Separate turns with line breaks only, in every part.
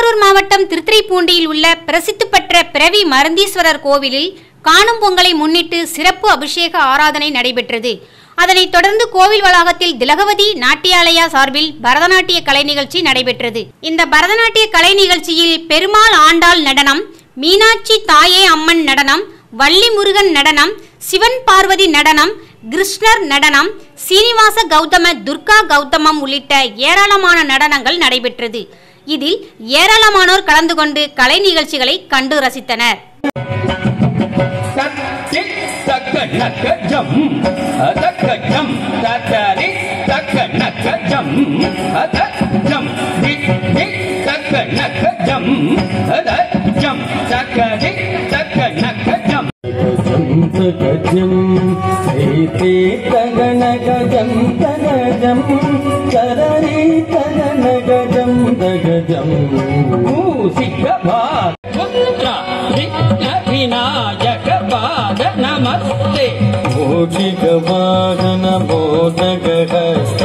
திருவாரூர் மாவட்டம் திருத்துறைப்பூண்டியில் உள்ள பிரசித்தி பெற்ற பிறவி மருந்தீஸ்வரர் கோவிலில் காணும் பொங்கலை முன்னிட்டு சிறப்பு அபிஷேக ஆராதனை நடைபெற்றது. அதனைத் தொடர்ந்து கோவில் வளாகத்தில் திலகவதி நாட்டியாலயா சார்பில் பரதநாட்டிய கலை நிகழ்ச்சி நடைபெற்றது. இந்த பரதநாட்டிய கலை நிகழ்ச்சியில் பெருமாள் ஆண்டாள் நடனம், மீனாட்சி தாயே அம்மன் நடனம், வள்ளி முருகன் நடனம், சிவன் பார்வதி நடனம், கிருஷ்ணர் நடனம், சீனிவாச கௌதம துர்கா கௌதமம் உள்ளிட்ட ஏராளமான நடனங்கள் நடைபெற்றது. இதில் ஏராளமானோர் கலந்து கொண்டு கலை நிகழ்ச்சிகளை கண்டு ரசித்தனர்.
विनायक पाद नमस्ते भौतिक वाहन बोधक हस्त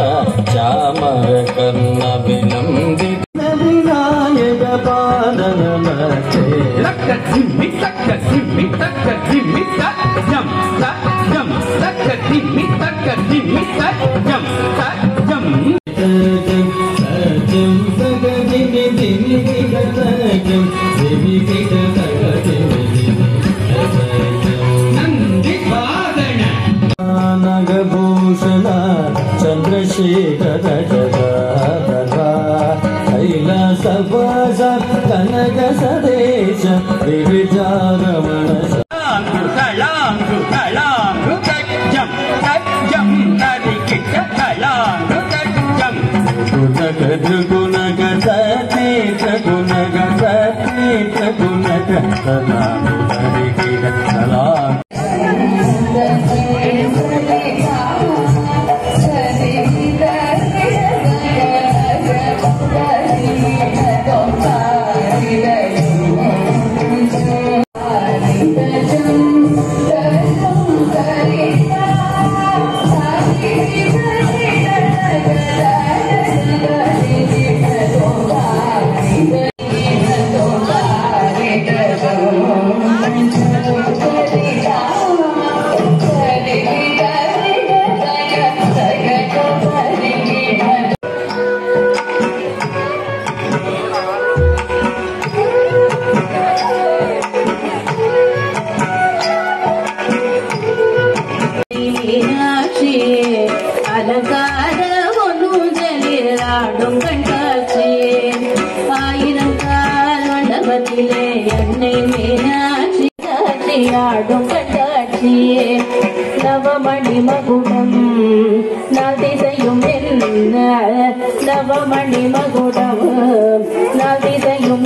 चामर कर्ण विलंबित विनायक पाद नमस्ते लक धिमि तक जम जम लक धिमि तक जम जम नागभूषण चंद्रशेखर जगधरा कैलासवास कनक सदेश गिरिजारमण नवमणि मकुटम नदिसयुम नवमणि मकुटम नदिसयुम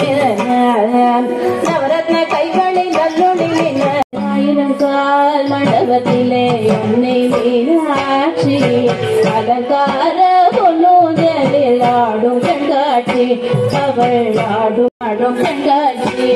नवरत्न कैवळि नल्लुडिलिन आयिरम काल मंडपतिले अन्नै मीनाक्षि अलंकार பொன்னுதலில் ஆடும் கண்காட்சி அவள் ஆடும் கண்காட்சி